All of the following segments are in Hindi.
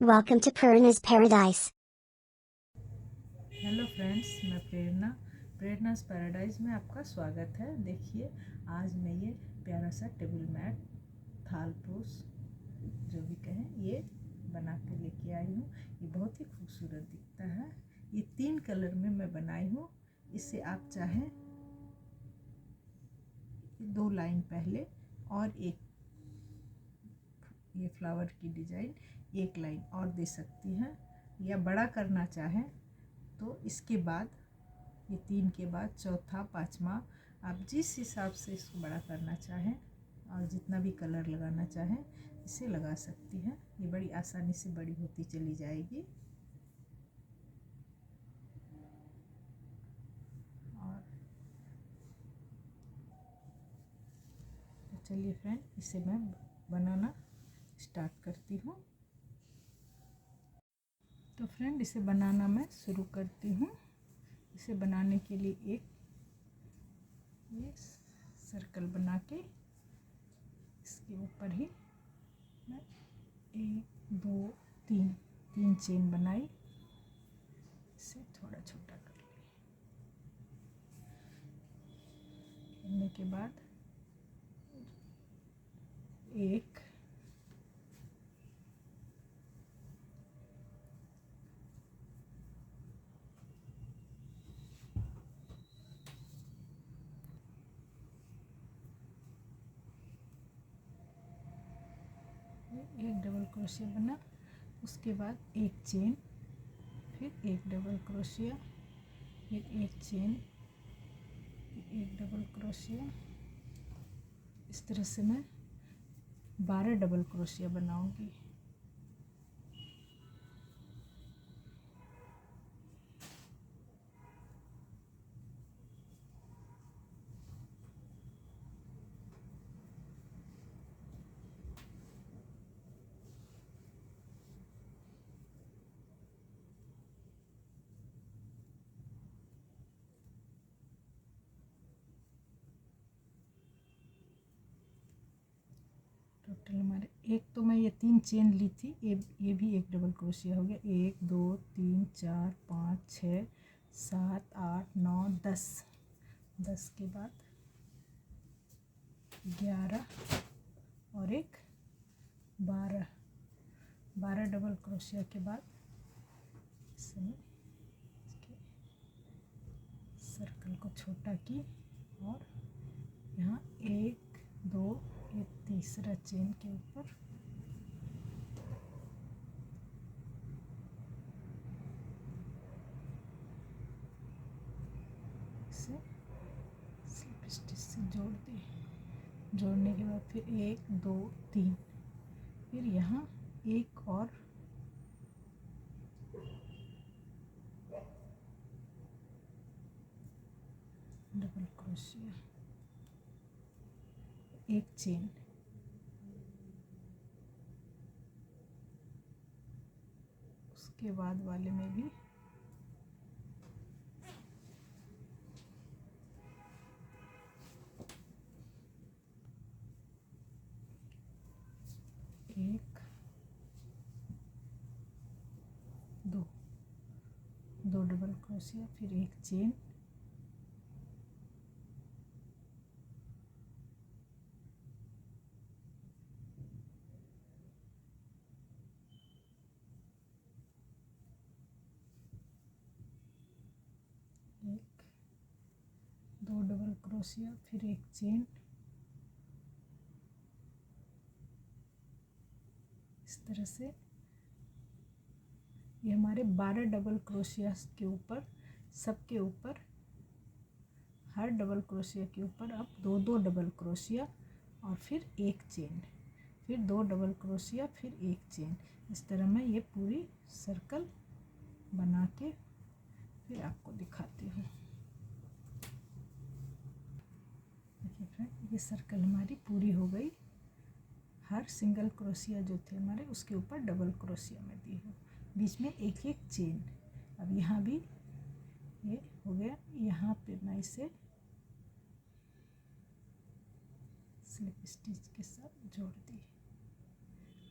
Welcome to Purna's Paradise. Hello friends, मैं प्रेरणास पैराडाइज में आपका स्वागत है। देखिए, आज मैं ये प्यारा सा टेबल मैट, थालपोस जो भी कहें, ये बना के लेके आई हूँ। ये बहुत ही खूबसूरत दिखता है। ये 3 कलर में मैं बनाई हूँ। इससे आप चाहें 2 लाइन पहले और एक ये फ्लावर की डिजाइन 1 लाइन और दे सकती हैं, या बड़ा करना चाहें तो इसके बाद ये 3 के बाद चौथा पाँचवा आप जिस हिसाब से इसको बड़ा करना चाहें और जितना भी कलर लगाना चाहें इसे लगा सकती हैं। ये बड़ी आसानी से बड़ी होती चली जाएगी। और तो चलिए फ्रेंड, इसे मैं बनाना स्टार्ट करती हूँ। तो फ्रेंड, इसे बनाना मैं शुरू करती हूँ। इसे बनाने के लिए एक ये सर्कल बना के इसके ऊपर ही मैं 1 2 3 चेन बनाई। इसे थोड़ा छोटा करने के बाद एक डबल क्रोशिया बना, उसके बाद एक चेन, फिर एक डबल क्रोशिया, फिर एक चेन, फिर एक डबल क्रोशिया। इस तरह से मैं 12 डबल क्रोशिया बनाऊंगी। टोटल हमारे एक तो मैं ये 3 चेन ली थी, ये भी एक डबल क्रोशिया हो गया। 1 2 3 4 5 6 7 8 9 10 10 के बाद 11 और एक 12 डबल क्रोशिया के बाद इसमें इसके सर्कल को छोटा की और यहाँ 1 2 ये तीसरा चेन के ऊपर इसे स्लिप स्टिच से जोड़ दी। जोड़ने के बाद फिर 1 2 3, फिर यहाँ एक और डबल क्रोशिया, एक चेन, उसके बाद वाले में भी एक दो डबल क्रोशिया, फिर एक चेन, एक 2 डबल क्रोशिया, फिर एक चेन। इस तरह से ये हमारे 12 डबल क्रोशिया के ऊपर, सबके ऊपर हर डबल क्रोशिया के ऊपर अब 2 2 डबल क्रोशिया और फिर एक चेन, फिर 2 डबल क्रोशिया, फिर एक चेन। इस तरह मैं ये पूरी सर्कल बना के फिर आपको दिखाती हूँ। देखिए फ्रेंड, ये सर्कल हमारी पूरी हो गई। हर सिंगल क्रोशिया जो थे हमारे उसके ऊपर डबल क्रोशिया में दी हूँ, बीच में एक एक चेन। अब यहाँ भी ये हो गया। यहाँ पे मैं इसे स्लिप स्टिच के साथ जोड़ दी।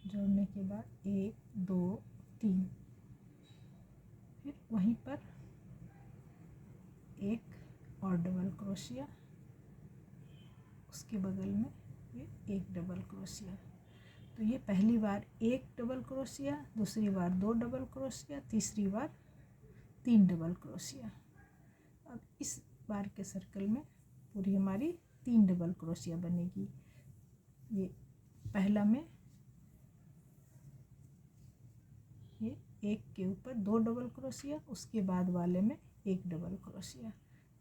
जोड़ने के बाद 1 2 3, फिर वहीं पर एक और डबल क्रोशिया, उसके बगल में ये एक डबल क्रोशिया। तो ये पहली बार एक डबल क्रोशिया, दूसरी बार 2 डबल क्रोशिया, तीसरी बार 3 डबल क्रोशिया। अब इस बार के सर्कल में पूरी हमारी 3 डबल क्रोशिया बनेगी। ये पहला में ये एक के ऊपर 2 डबल क्रोशिया, उसके बाद वाले में एक डबल क्रोशिया,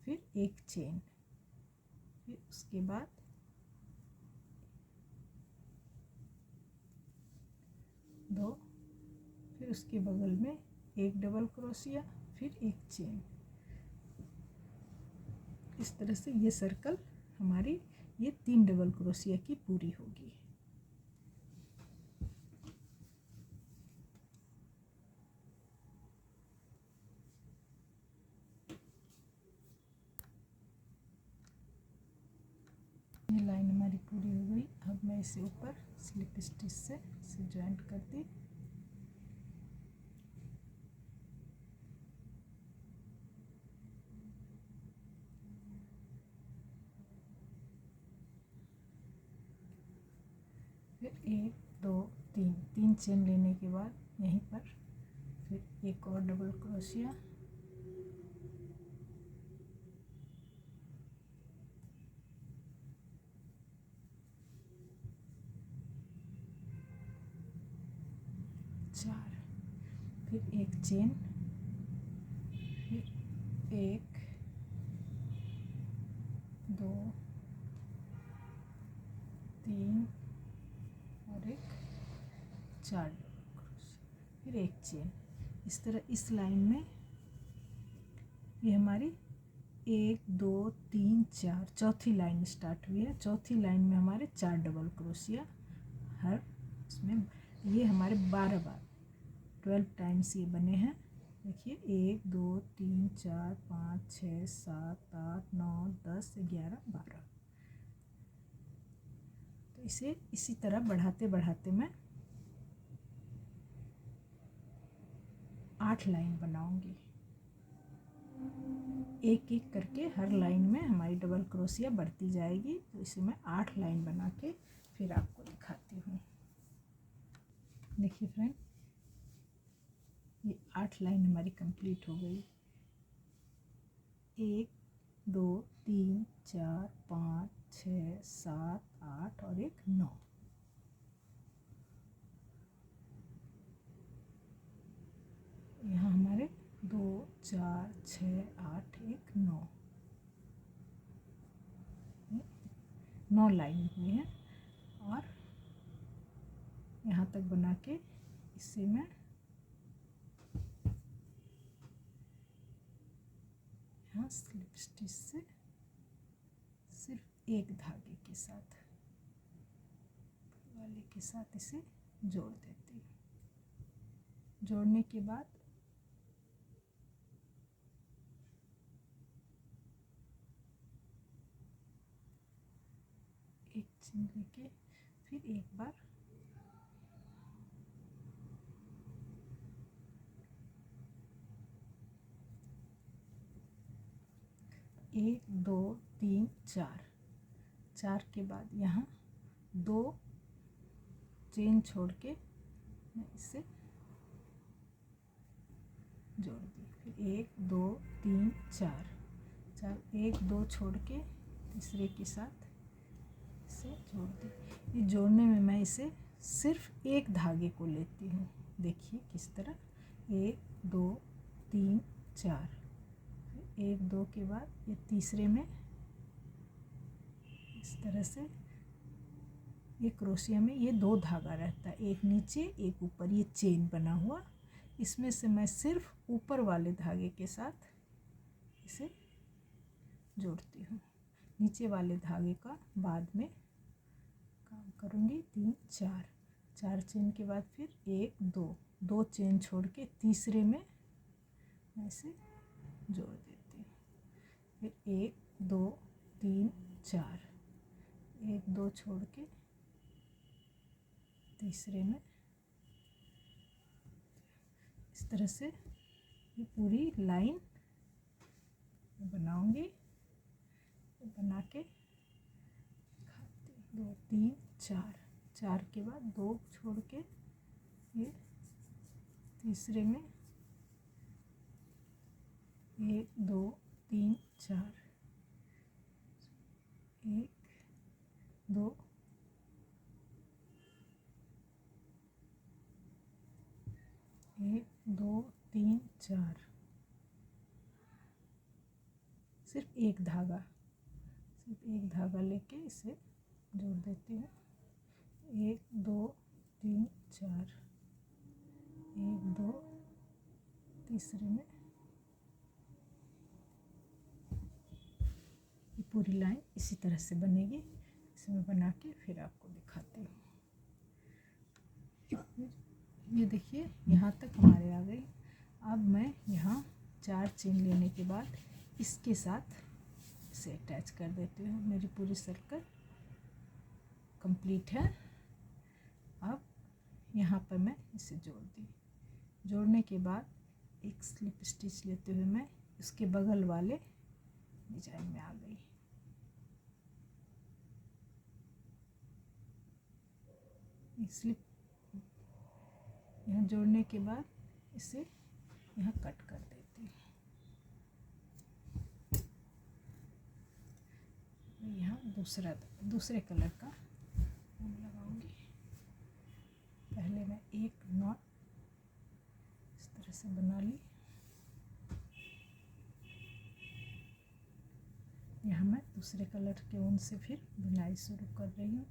फिर एक चेन, फिर उसके बाद 2, फिर उसके बगल में एक डबल क्रोशिया, फिर एक चेन। इस तरह से ये सर्कल हमारी ये 3 डबल क्रोशिया की पूरी होगी। ये लाइन हमारी पूरी हो गई। अब मैं इसे ऊपर स्लिप स्टिच से इसे ज्वाइंट करती, फिर 1 2 3 चेन लेने के बाद यहीं पर फिर एक और डबल क्रोशिया, चार, फिर एक चेन, फिर 1 2 3 और एक 4 डबल क्रोशिया, फिर एक चेन। इस तरह इस लाइन में ये हमारी 1 2 3 4 चौथी लाइन स्टार्ट हुई है। चौथी लाइन में हमारे 4 डबल क्रोशिया हर इसमें, ये हमारे 12 बार 12 टाइम्स ये बने हैं। देखिए 1 2 3 4 5 6 7 8 9 10 11 12। तो इसे इसी तरह बढ़ाते बढ़ाते मैं 8 लाइन बनाऊंगी। एक एक करके हर लाइन में हमारी डबल क्रोशिया बढ़ती जाएगी। तो इसे मैं 8 लाइन बना के फिर आपको दिखाती हूँ। देखिए फ्रेंड, ये 8 लाइन हमारी कंप्लीट हो गई। 1 2 3 4 5 6 7 8 और एक 9। यहाँ हमारे 2 4 6 8 1 9 9 लाइन हुई है। और यहाँ तक बना के इसे मैं यहाँ स्लिप स्टिच से सिर्फ एक धागे के साथ वाले के साथ इसे जोड़ देती हूँ। जोड़ने के बाद एक चेन लेके फिर एक बार एक 2 3 4 के बाद यहाँ 2 चेन छोड़ के मैं इसे जोड़ दी। फिर 1 2 3 4 1 2 छोड़ के तीसरे के साथ इसे जोड़ दी। ये जोड़ने में मैं इसे सिर्फ एक धागे को लेती हूँ। देखिए किस तरह 1 2 3 4, 1 2 के बाद ये तीसरे में इस तरह से ये क्रोशिया में ये 2 धागा रहता है, एक नीचे एक ऊपर, ये चेन बना हुआ। इसमें से मैं सिर्फ ऊपर वाले धागे के साथ इसे जोड़ती हूँ। नीचे वाले धागे का बाद में काम करूँगी। 3 4 चेन के बाद फिर 1 2 चेन छोड़ के तीसरे में मैं इसे जोड़ देती हूँ। फिर 1 2 3 4 1 2 छोड़ के तीसरे में इस तरह से ये पूरी लाइन बनाऊंगी, बना के 2 3 4, 4 के बाद 2 छोड़ के ये तीसरे में 1 2 3 4, 1 2 1 2 3 4, सिर्फ एक धागा लेके इसे जोड़ देती हूँ। 1 2 3 4, 1 2, तीसरे में ये पूरी लाइन इसी तरह से बनेगी। इसे मैं बना के फिर आपको दिखाती हूँ। ये देखिए यहाँ तक हमारे आ गई। अब मैं यहाँ 4 चेन लेने के बाद इसके साथ इसे अटैच कर देती हूँ। मेरी पूरी सर्कल कंप्लीट है। अब यहाँ पर मैं इसे जोड़ दी। जोड़ने के बाद एक स्लिप स्टिच लेते हुए मैं इसके बगल वाले डिजाइन में आ गई। स्लिप यहाँ जोड़ने के बाद इसे यहाँ कट कर देती हूँ। यहाँ दूसरे कलर का लगाऊंगी। पहले मैं एक नॉट इस तरह से बना ली। यहाँ मैं दूसरे कलर के ऊन से फिर बुनाई शुरू कर रही हूँ।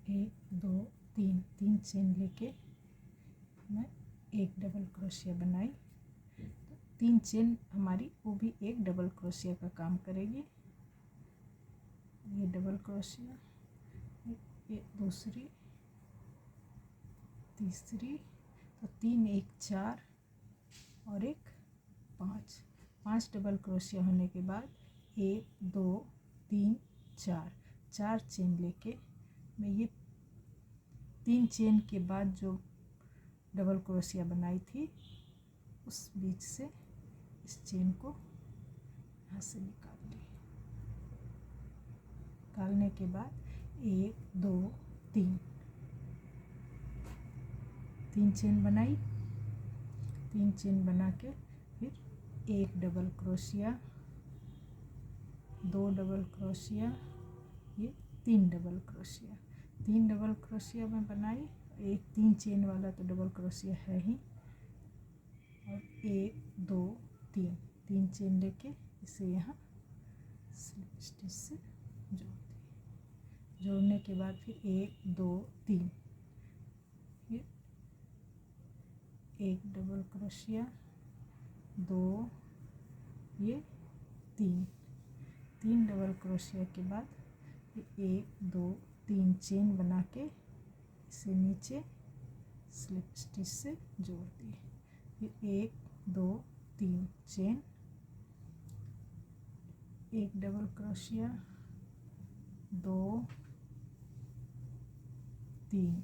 एक दो तीन चेन लेके मैं एक डबल क्रोशिया बनाई। तो 3 चेन हमारी वो भी एक डबल क्रोशिया का काम करेगी। ये डबल क्रोशिया, ये दूसरी, तीसरी, तो 3 1 4 और एक 5 डबल क्रोशिया होने के बाद 1 2 3 4 चेन लेके मैं ये 3 चेन के बाद जो डबल क्रोशिया बनाई थी उस बीच से इस चेन को यहाँ से निकालने के बाद 1 2 3 चेन बनाई। 3 चेन बना के फिर 1 डबल क्रोशिया, 2 डबल क्रोशिया, ये 3 डबल क्रोशिया। 3 डबल क्रोशिया मैं बनाई। एक 3 चेन वाला तो डबल क्रोशिया है ही। और 1 2 3 चेन लेके इसे यहाँ स्लिप स्टिच से जोड़ दी। जोड़ने के बाद फिर 1 2 3, ये 1 डबल क्रोशिया, 2, ये 3 डबल क्रोशिया के बाद 1 2 3 चेन बना के इसे नीचे स्लिप स्टिच से जोड़ दिए। फिर 1 2 3 चेन, 1 डबल क्रोशिया, 2 3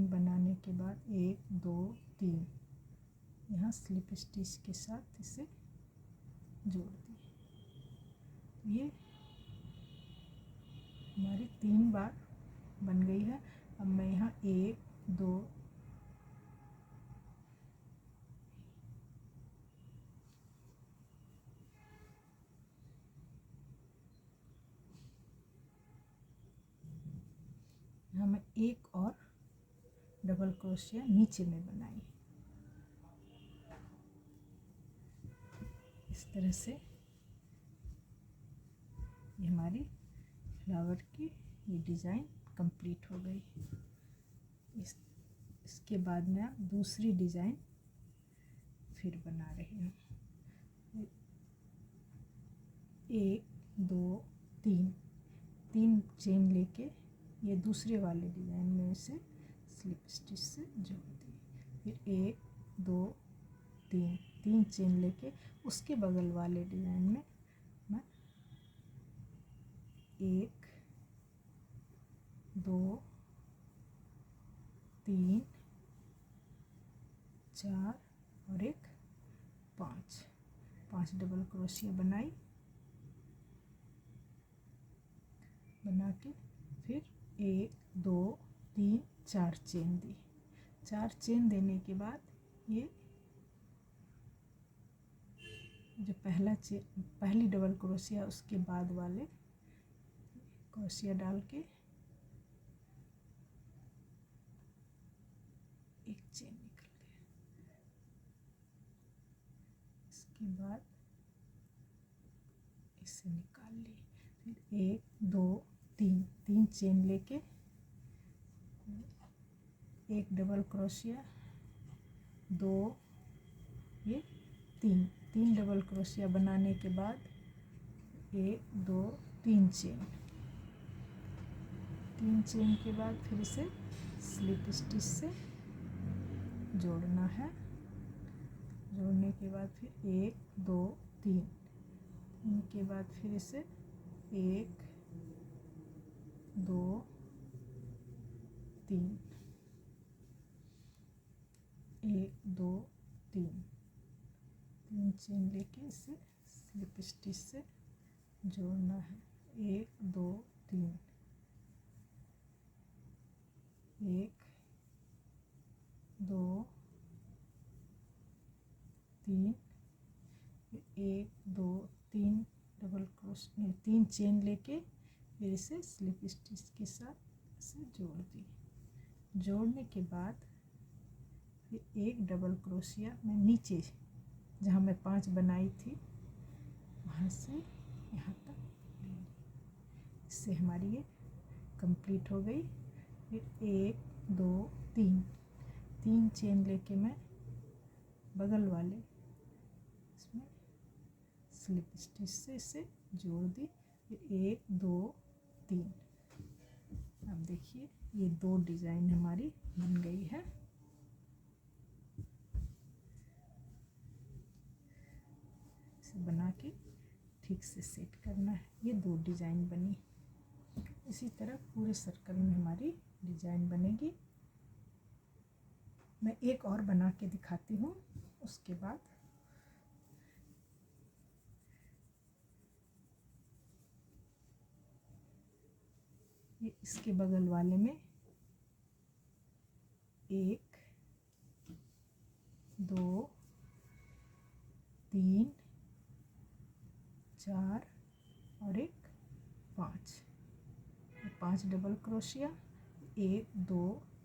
बनाने के बाद 1 2 3 यहाँ स्लिप स्टिच के साथ इसे जोड़ दी। ये हमारी 3 बार बन गई है। अब मैं यहाँ 1 2 यहाँ मैं एक और डबल क्रोशिया नीचे में बनाई। इस तरह से ये हमारी फ्लावर की ये डिज़ाइन कंप्लीट हो गई। इसके बाद मैं दूसरी डिज़ाइन फिर बना रही हूँ। 1 2 3 चेन लेके ये दूसरे वाले डिज़ाइन में से स्लिप स्टिच से जोड़ दी। फिर 1 2 3 3 चेन लेके उसके बगल वाले डिज़ाइन में मैं 1 2 3 4 और एक 5 डबल क्रोशिया बनाई, बना के फिर 1 2 3 4 चेन दी। 4 चेन देने के बाद ये जो पहली डबल क्रोशिया उसके बाद वाले क्रोशिया डाल के एक चेन निकल गया। इसके बाद इसे निकाल ली, फिर 1 2 3 चेन लेके एक डबल क्रोशिया, 2 ये 3 डबल क्रोशिया बनाने के बाद 1 2 3 चेन, 3 चेन के बाद फिर इसे स्लिप स्टिच से जोड़ना है। जोड़ने के बाद फिर 1 2 3 इनके बाद फिर इसे 1 2 3 1 2 3 चेन लेके इसे स्लिप स्टिच से जोड़ना है। 1 2 3 1 2 3 1 2 3 डबल क्रोशिया 3 चेन लेके फिर इसे स्लिप स्टिच के साथ इसे जोड़ दी। जोड़ने के बाद फिर एक डबल क्रोशिया मैं नीचे जहाँ मैं 5 बनाई थी वहाँ से यहाँ तक ले ली। इससे हमारी ये कंप्लीट हो गई। फिर 1 2 3 चेन लेके मैं बगल वाले इसमें स्लिप स्टिच से इसे जोड़ दी। फिर 1 2 3। अब देखिए ये 2 डिज़ाइन हमारी बन गई है। इसे बना के ठीक से सेट करना है। ये 2 डिज़ाइन बनी। इसी तरह पूरे सर्कल में हमारी डिज़ाइन बनेगी। मैं एक और बना के दिखाती हूँ। उसके बाद ये इसके बगल वाले में 1 2 3 4 और एक 5 डबल क्रोशिया, 1 2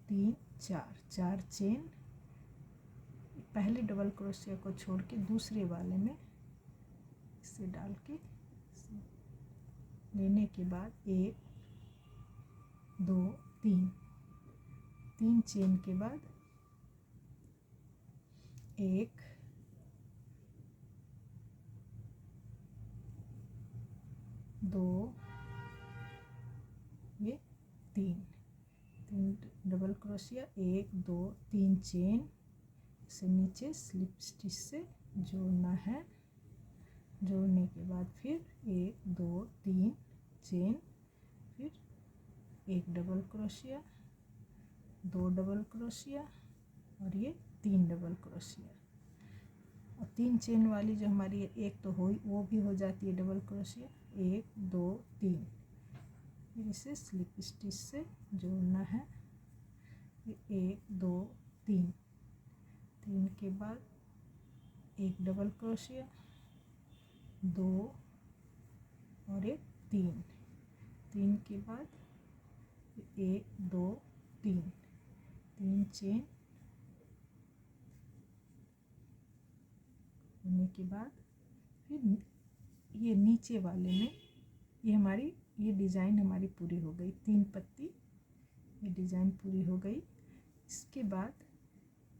3 4 चेन। पहले डबल क्रोशिया को छोड़ के दूसरे वाले में इसे डाल के लेने के बाद 1 2 3 चेन के बाद 1 2 ये 3 डबल क्रोशिया, 1 2 3 चेन, इसे नीचे स्लिप स्टिच से जोड़ना है। जोड़ने के बाद फिर 1 2 3 चेन, फिर एक डबल क्रोशिया, 2 डबल क्रोशिया और ये 3 डबल क्रोशिया। और 3 चेन वाली जो हमारी एक तो हो वो भी हो जाती है डबल क्रोशिया। 1 2 3 फिर इसे स्लिप स्टिच से जोड़ना है। फिर 1 2 3 के बाद एक डबल क्रोशिया, 2 और एक 3 के बाद 1 2 3 चेन होने के बाद फिर ये नीचे वाले में ये डिज़ाइन हमारी पूरी हो गई। 3 पत्ती ये डिज़ाइन पूरी हो गई। इसके बाद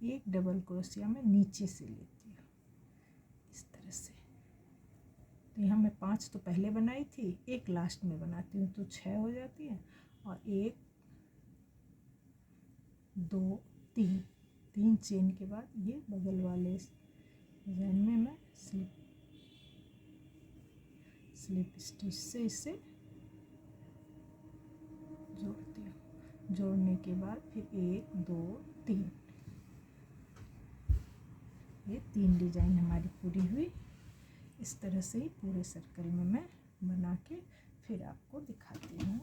एक डबल क्रोशिया मैं नीचे से लेती हूँ इस तरह से। तो यहाँ मैं 5 तो पहले बनाई थी, एक लास्ट में बनाती हूँ तो 6 हो जाती है। और 1 2 3 चेन के बाद ये बगल वाले डिज़ाइन में मैं स्लिप स्टिच से इसे जोड़ती हूँ। जोड़ने के बाद फिर 1 2 3, ये 3 डिज़ाइन हमारी पूरी हुई। इस तरह से ही पूरे सर्कल में मैं बना के फिर आपको दिखाती हूँ।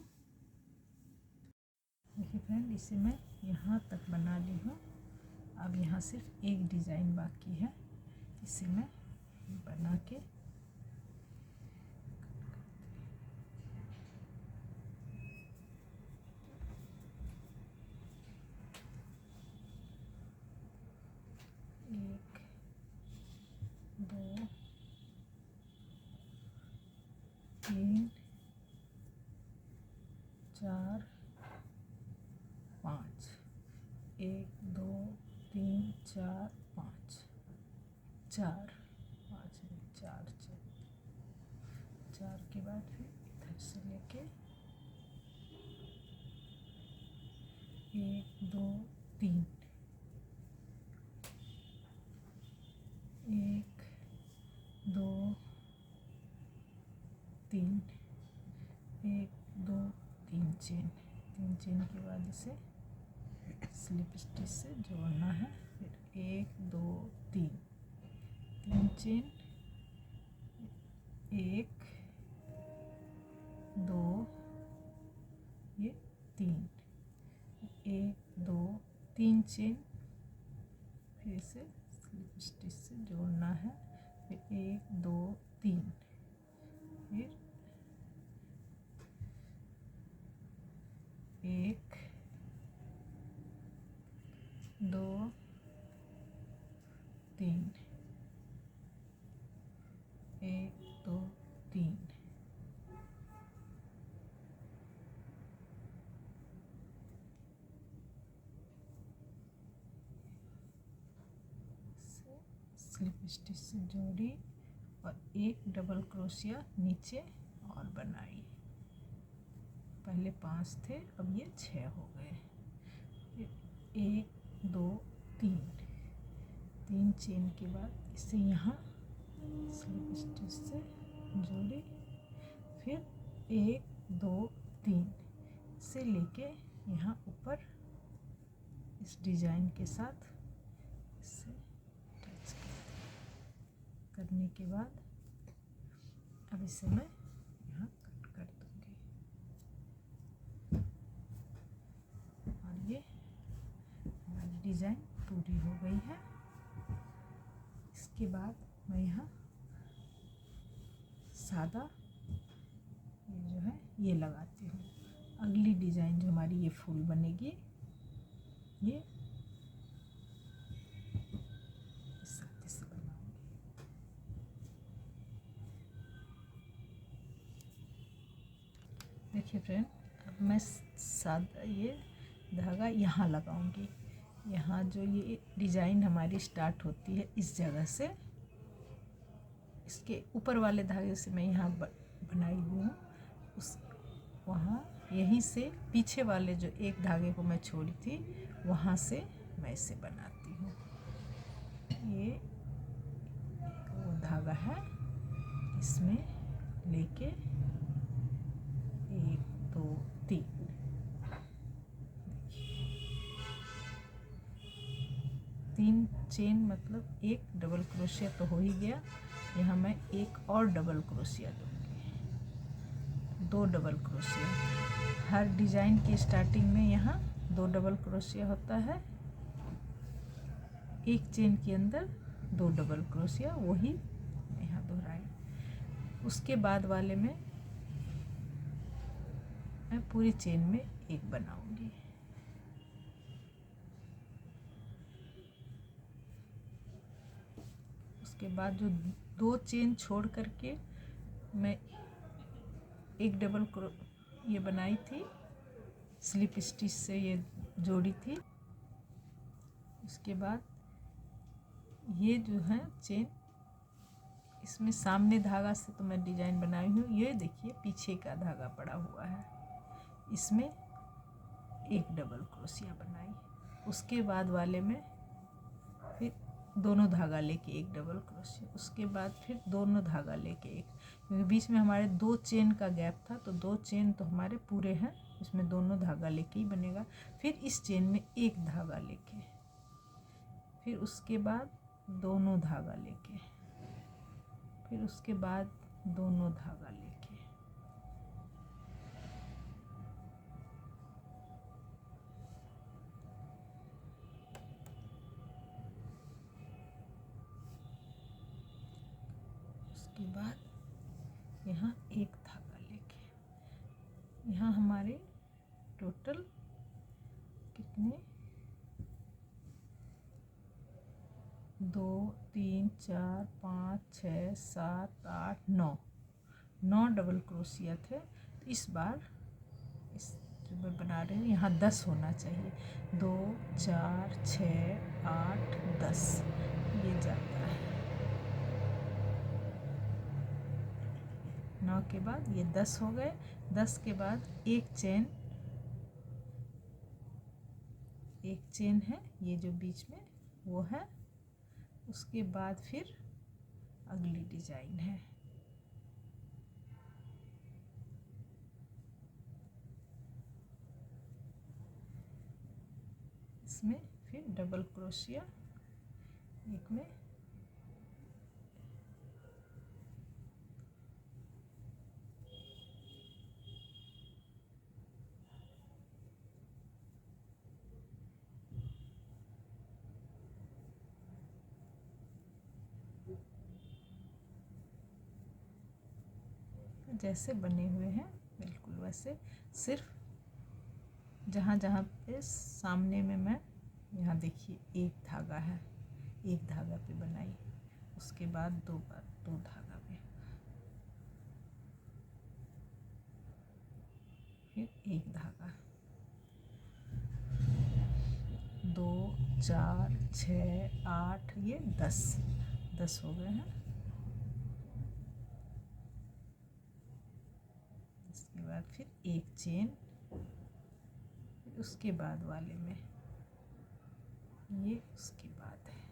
देखिए फ्रेंड, इसे मैं यहाँ तक बना ली हूँ। अब यहाँ सिर्फ एक डिज़ाइन बाकी है, इसे मैं बना के एक 2 3 4 5, 1 2 3 4 5, 4 5 4 4 के बाद फिर इधर से लेके 1 2 3, 1 2 3, 1 2 3 चेन। 3 चेन के बाद इसे स्लिप स्टिच से जोड़ना है। फिर 1 2 3, 3 चेन, 1 2 ये 3, 1 2 3 चेन, फिर इसे स्लिप स्टिच से जोड़ना है। फिर 1 2 3, फिर 1 2 3, 1 2 3, स्लिप स्टिच से जोड़ी और एक डबल क्रोशिया नीचे और बनाई। पहले 5 थे, अब ये 6 हो गए। फिर 1 2 3, 3 चेन के बाद इसे यहाँ स्लिप स्टिच से जोड़ी। फिर 1 2 3 से लेके यहाँ ऊपर इस डिज़ाइन के साथ इसे टच करने के बाद अब इसे मैं यहाँ कट कर दूँगी। और ये हमारी डिज़ाइन पूरी हो गई है। इसके बाद मैं यहाँ सादा ये जो है ये लगाती हूँ। अगली डिज़ाइन जो हमारी ये फूल बनेगी, ये इस साथे से बनाऊंगी। देखिए फ्रेंड, अब मैं सादा ये धागा यहाँ लगाऊंगी। यहाँ जो ये डिज़ाइन हमारी स्टार्ट होती है इस जगह से, इसके ऊपर वाले धागे से मैं यहाँ बनाई हुई हूँ, उस वहाँ यहीं से पीछे वाले जो एक धागे को मैं छोड़ी थी वहाँ से मैं इसे बनाती हूँ। ये वो धागा है, इसमें लेके 1 2 3 3 चेन, मतलब एक डबल क्रोशिया तो हो ही गया। यहाँ मैं एक और डबल क्रोशिया दूँगी, 2 डबल क्रोशिया। हर डिज़ाइन की स्टार्टिंग में यहाँ 2 डबल क्रोशिया होता है। एक चेन के अंदर 2 डबल क्रोशिया, वही यहाँ दोहराई। उसके बाद वाले में मैं पूरी चेन में एक बनाऊंगी। उसके बाद जो 2 चेन छोड़ करके मैं एक डबल ये बनाई थी, स्लिप स्टिच से ये जोड़ी थी। उसके बाद ये जो है चेन, इसमें सामने धागा से तो मैं डिज़ाइन बनाई हूँ। ये देखिए पीछे का धागा पड़ा हुआ है, इसमें एक डबल क्रोशिया बनाई। उसके बाद वाले में फिर दोनों धागा लेके एक डबल क्रोशिया, उसके बाद फिर दोनों धागा लेके एक, क्योंकि बीच में हमारे 2 चेन का गैप था, तो 2 चेन तो हमारे पूरे हैं, इसमें दोनों धागा लेके ही बनेगा। फिर इस चेन में एक धागा लेके, फिर उसके बाद दोनों धागा लेके, फिर उसके बाद दोनों धागा लेके, उसके बाद यहाँ एक धागा लेके, यहाँ हमारे टोटल कितने 2 3 4 5 6 7 8 9 डबल क्रोशिया थे। तो इस बार इस जो मैं बना रही हूँ यहाँ 10 होना चाहिए, 2 4 6 8 10 ये जाता है। 9 के बाद ये 10 हो गए। 10 के बाद एक चेन है, ये जो बीच में वो है। उसके बाद फिर अगली डिजाइन है, इसमें फिर डबल क्रोशिया एक में, जैसे बने हुए हैं बिल्कुल वैसे, सिर्फ जहाँ जहाँ पे सामने में मैं यहाँ देखिए एक धागा है, एक धागा पे बनाई, उसके बाद दो धागा पे, फिर एक धागा, 2 4 6 8 ये 10 हो गए हैं। इसके बाद फिर एक चेन, फिर उसके बाद वाले में ये उसके बाद है,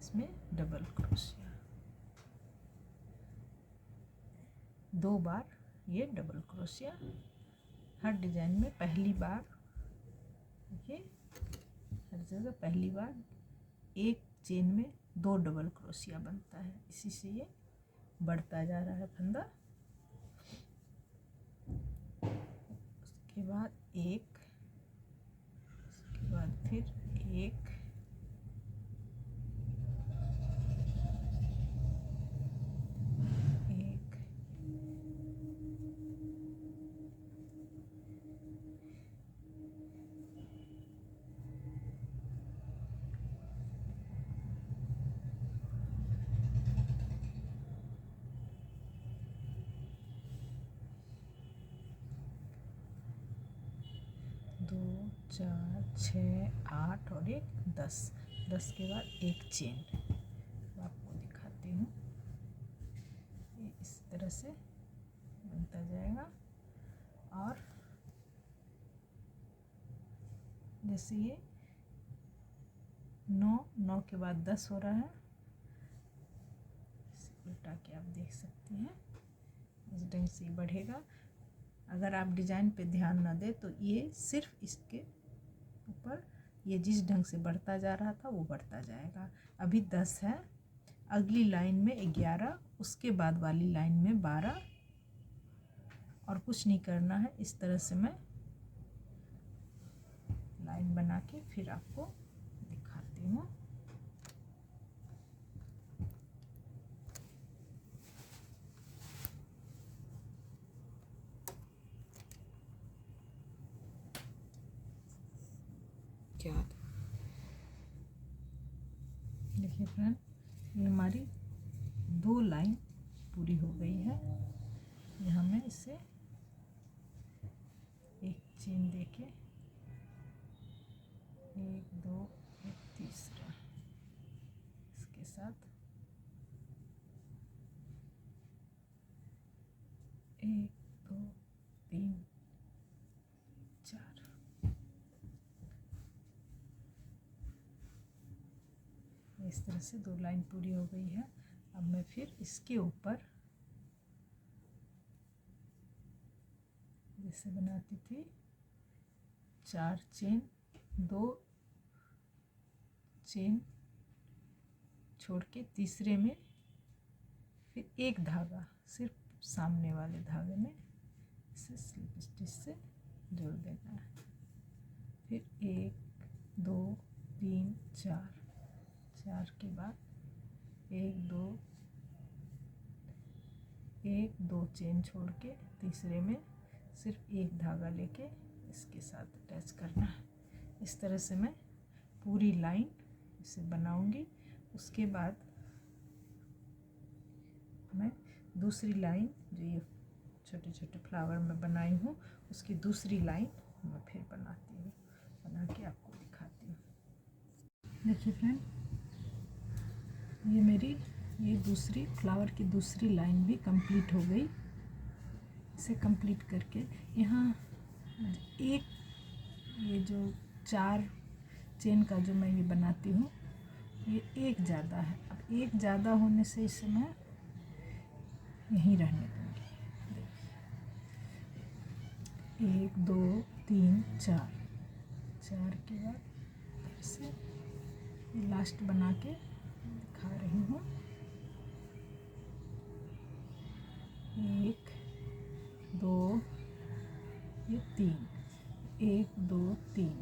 इसमें डबल क्रोशिया 2 बार, ये डबल क्रोशिया हर डिजाइन में पहली बार, ये हर जगह पहली बार एक चेन में 2 डबल क्रोशिया बनता है, इसी से ये बढ़ता जा रहा है फंदा। उसके बाद एक, उसके बाद फिर एक, एक, दो 4 6 8 और एक 10 के बाद एक चेन, आपको दिखाती हूँ, ये इस तरह से बनता जाएगा। और जैसे ये 9 के बाद 10 हो रहा है, इसे उल्टा के आप देख सकते हैं, इस ढंग से बढ़ेगा। अगर आप डिजाइन पे ध्यान ना दें तो ये सिर्फ इसके ऊपर ये जिस ढंग से बढ़ता जा रहा था वो बढ़ता जाएगा। अभी 10 है, अगली लाइन में 11, उसके बाद वाली लाइन में 12, और कुछ नहीं करना है। इस तरह से मैं लाइन बना के फिर आपको दिखाती हूँ। क्या देखिए फ्रेंड, ये हमारी 2 लाइन पूरी हो गई है। यहाँ मैं इसे एक चेन देके, 1 2 एक तीसरा, इसके साथ 1 2 3 4, इस तरह से 2 लाइन पूरी हो गई है। अब मैं फिर इसके ऊपर जैसे बनाती थी 4 चेन, 2 चेन छोड़ के तीसरे में फिर एक धागा सिर्फ सामने वाले धागे में इसे स्लिप स्टिच से जोड़ देना है। फिर 1 2 3 4 के बाद 1 2 चेन छोड़ के तीसरे में सिर्फ एक धागा लेके इसके साथ अटैच करना है। इस तरह से मैं पूरी लाइन इसे बनाऊंगी। उसके बाद मैं दूसरी लाइन जो ये छोटे छोटे फ्लावर में बनाई हूँ उसकी दूसरी लाइन मैं फिर बनाती हूँ, बना के आपको दिखाती हूँ। देखिए फ्रेंड, ये मेरी दूसरी फ्लावर की दूसरी लाइन भी कंप्लीट हो गई। इसे कंप्लीट करके यहाँ एक ये जो 4 चेन का जो मैं ये बनाती हूँ ये एक ज़्यादा है। अब एक ज़्यादा होने से इसे मैं यहीं रहने दूँगी। 1 2 3 4 के बाद फिर से ये लास्ट बना के दिखा रही हूँ। 1 2 ये 3, 1 2 3,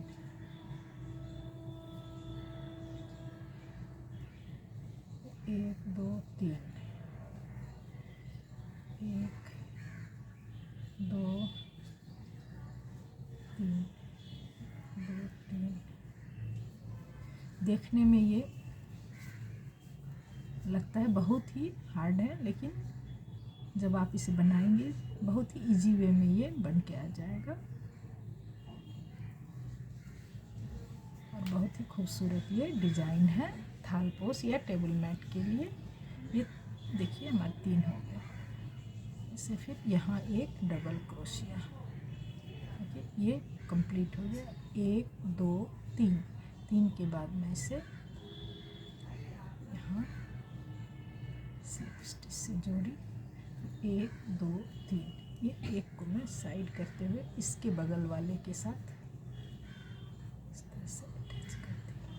1 2 3, 1 2 3, 2 3। देखने में ये लगता है बहुत ही हार्ड है, लेकिन जब आप इसे बनाएंगे बहुत ही इजी वे में ये बन के आ जाएगा और बहुत ही खूबसूरत ये डिज़ाइन है थालपोश या टेबल मैट के लिए। ये देखिए हमारे 3 हो गए। इसे फिर यहाँ एक डबल क्रोशिया, देखिए ये कंप्लीट हो गया। 1 2 3 के बाद मैं इसे यहाँ स्लिप स्टिच से जोड़ी। 1 2 3 ये एक को मैं साइड करते हुए इसके बगल वाले के साथ इस तरह से अटैच करती हूँ।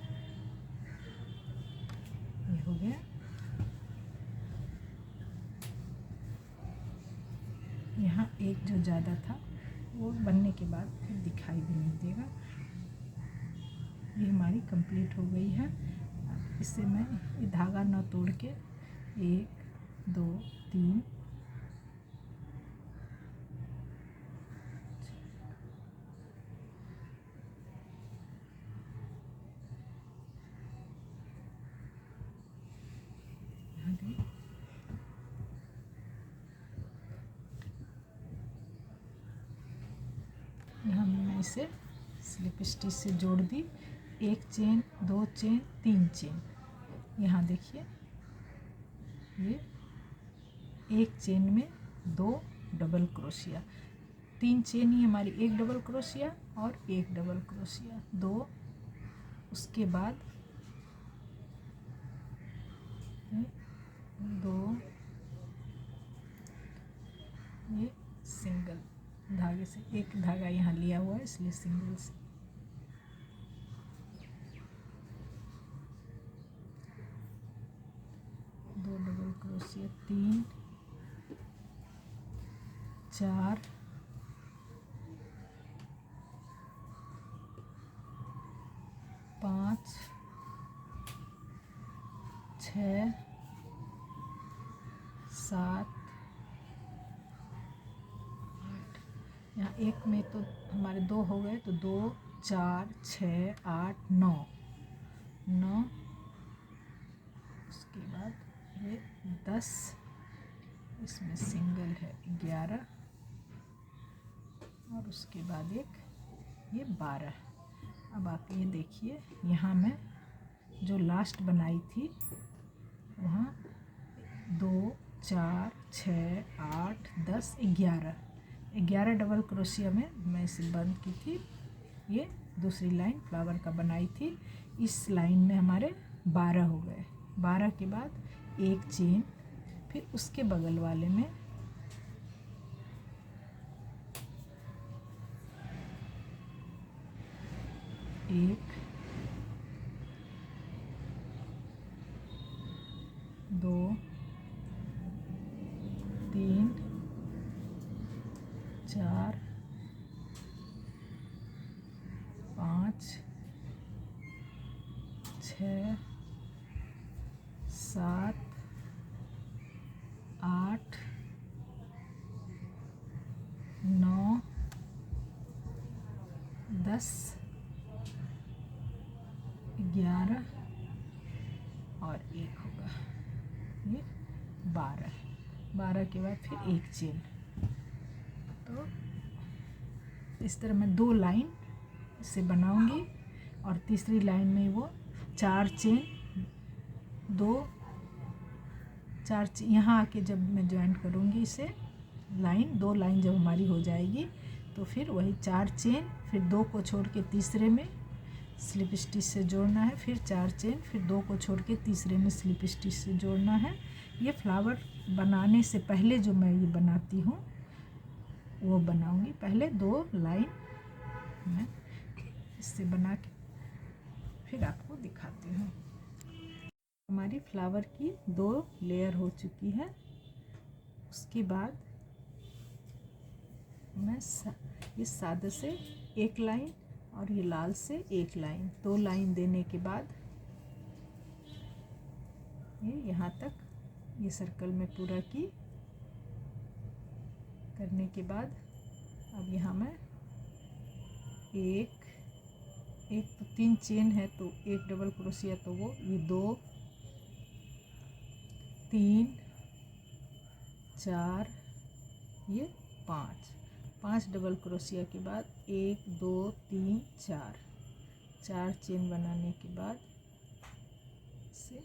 ये हो गया। यहाँ एक जो ज़्यादा था वो बनने के बाद फिर दिखाई भी नहीं देगा। ये हमारी कंप्लीट हो गई है। इससे मैं ये धागा न तोड़ के 1 2 3 यहाँ मैं इसे स्लिप स्टिच से जोड़ दी। 1 चेन 2 चेन 3 चेन। यहाँ देखिए ये 1 चेन में 2 डबल क्रोशिया, 3 चेन ही हमारी, 1 डबल क्रोशिया और 1 डबल क्रोशिया 2। उसके बाद 2 ये सिंगल धागे से, एक धागा यहाँ लिया हुआ है इसलिए सिंगल से। दो डबल क्रोशिया 3 4 5 6 7 8। यहाँ एक में तो हमारे 2 हो गए, तो 2 4 6 8 9 9। उसके बाद ये 10, इसमें सिंगल है 11 और उसके बाद एक ये 12। अब आप ये देखिए यहाँ मैं जो लास्ट बनाई थी वहाँ 2 4 6 8 10 11 डबल क्रोशिया में मैं इसे बंद की थी। ये दूसरी लाइन फ्लावर का बनाई थी। इस लाइन में हमारे 12 हो गए। 12 के बाद एक चेन, फिर उसके बगल वाले में एक, दो, तीन, चार, पाँच, 6, 7, 8, 9, 10, 11 और एक होगा, ये 12। 12 के बाद फिर एक चेन। तो इस तरह मैं 2 लाइन से बनाऊंगी और तीसरी लाइन में वो 4 चेन, 2, 4 चेन यहाँ आके जब मैं ज्वाइन करूँगी इसे लाइन, 2 लाइन जब हमारी हो जाएगी तो फिर वही 4 चेन, फिर 2 को छोड़ के तीसरे में स्लिप स्टिच से जोड़ना है, फिर 4 चेन, फिर 2 को छोड़ के तीसरे में स्लिप स्टिच से जोड़ना है। ये फ्लावर बनाने से पहले जो मैं ये बनाती हूँ वो बनाऊंगी। पहले 2 लाइन मैं इससे बना के फिर आपको दिखाती हूँ। हमारी फ्लावर की 2 लेयर हो चुकी है। उसके बाद मैं इस सादे से एक लाइन और ये लाल से एक लाइन, 2 लाइन देने के बाद ये यहाँ तक ये सर्कल में पूरा की करने के बाद अब यहाँ मैं एक तो 3 चेन है तो एक डबल क्रोशिया, तो वो ये 2, 3, 4, ये 5 डबल क्रोशिया के बाद 1, 2, 3, 4 चेन बनाने के बाद से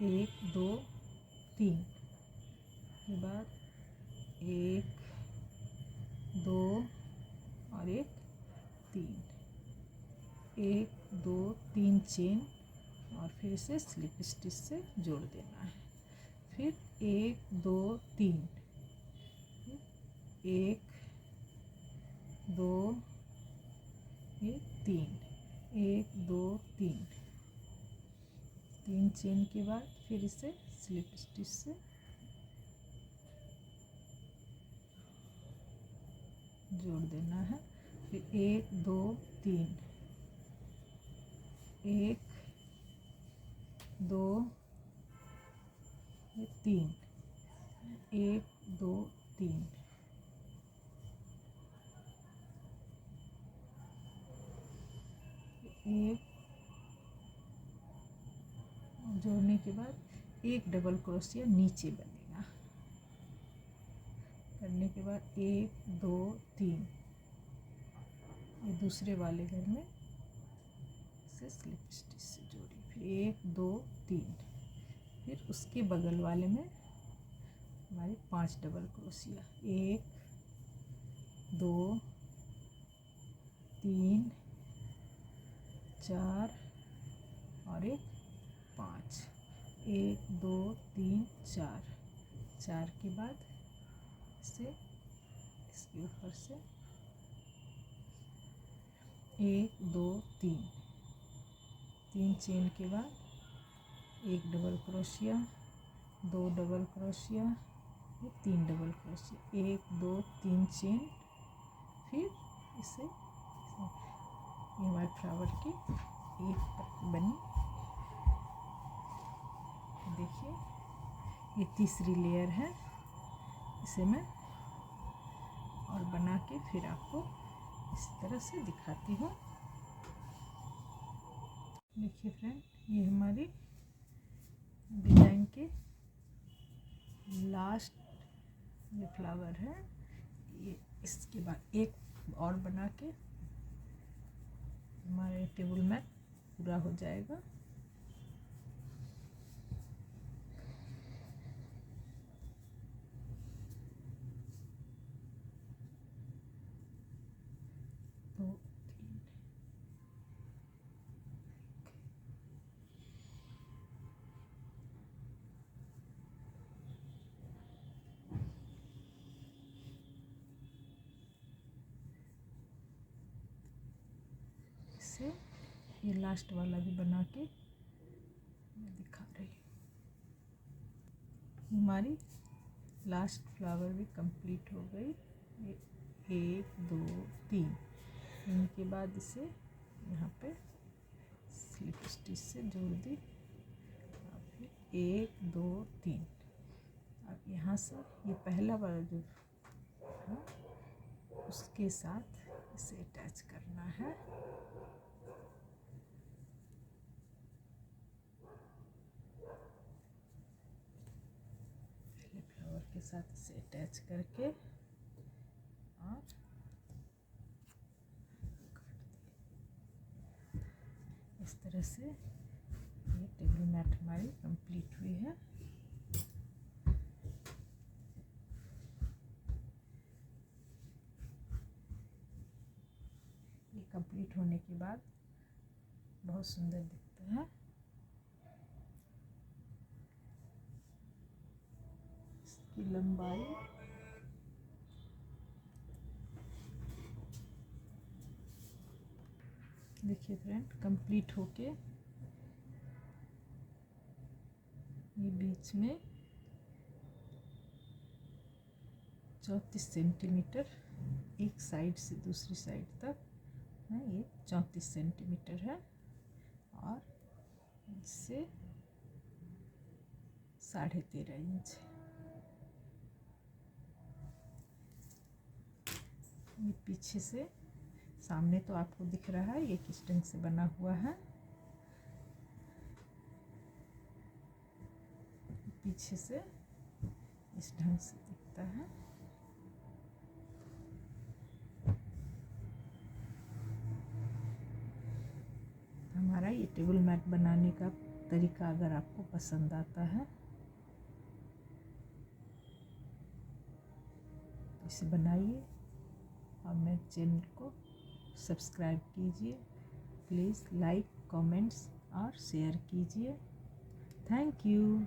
1, 2, 3 के बाद 1, 2 और 1, 3, 1, 2, 3 चेन और फिर इसे स्लिप स्टिच से जोड़ देना है। फिर 1, 2, 3, 1, 2, ये 3, 1, 2, 3 चेन के बाद फिर इसे स्लिप स्टिच से जोड़ देना है। फिर 1, 2, 3, 1, 2, ये 3, 1, 2, 3, एक जोड़ने के बाद एक डबल क्रोशिया नीचे बनेगा। करने के बाद 1, 2, 3 ये दूसरे वाले घर में इसे स्लिप स्टिच से जोड़ी। फिर 1, 2, 3 फिर उसके बगल वाले में हमारे 5 डबल क्रोशिया, 1, 2, 3, 4 और 1, 5, 1, 2, 3, 4 के बाद इसे इसके ऊपर से 1, 2, 3 चेन के बाद 1 double crochet, 2 double crochet, 3 double crochet, 1, 2, 3 chain. फिर इसे ये हमारे फ्लावर की एक पत्ती बनी। देखिए ये तीसरी लेयर है, इसे मैं और बना के फिर आपको इस तरह से दिखाती हूँ। देखिए फ्रेंड, ये हमारी डिज़ाइन के लास्ट ये फ्लावर है। ये इसके बाद एक और बना के हमारे टेबल मैट पूरा हो जाएगा। से ये लास्ट वाला भी बना के मैं दिखा रही हूँ। हमारी लास्ट फ्लावर भी कंप्लीट हो गई। ये 1 2 3, इनके बाद इसे यहाँ पे स्लिप स्टिच से जोड़ दी। और फिर 1 2 3, अब यहाँ से ये पहला वाला जो है उसके साथ इसे अटैच करना है। पहले फ्लावर के साथ इसे अटैच करके और इस तरह से ये टेबल मैट हमारी कंप्लीट हुई है। ये कंप्लीट होने के बाद बहुत सुंदर दिखता है। इसकी लंबाई देखिए फ्रेंड, कंप्लीट होके ये बीच में 34 सेंटीमीटर, एक साइड से दूसरी साइड तक है, ये 34 सेंटीमीटर है और इससे 13.5 इंच। ये पीछे से, सामने तो आपको दिख रहा है ये किस ढंग से बना हुआ है, पीछे से इस ढंग से दिखता है। हमारा ये टेबल मैट बनाने का तरीका अगर आपको पसंद आता है तो इसे बनाइए और मेरे चैनल को सब्सक्राइब कीजिए। प्लीज़ लाइक, कमेंट्स और शेयर कीजिए। Thank you.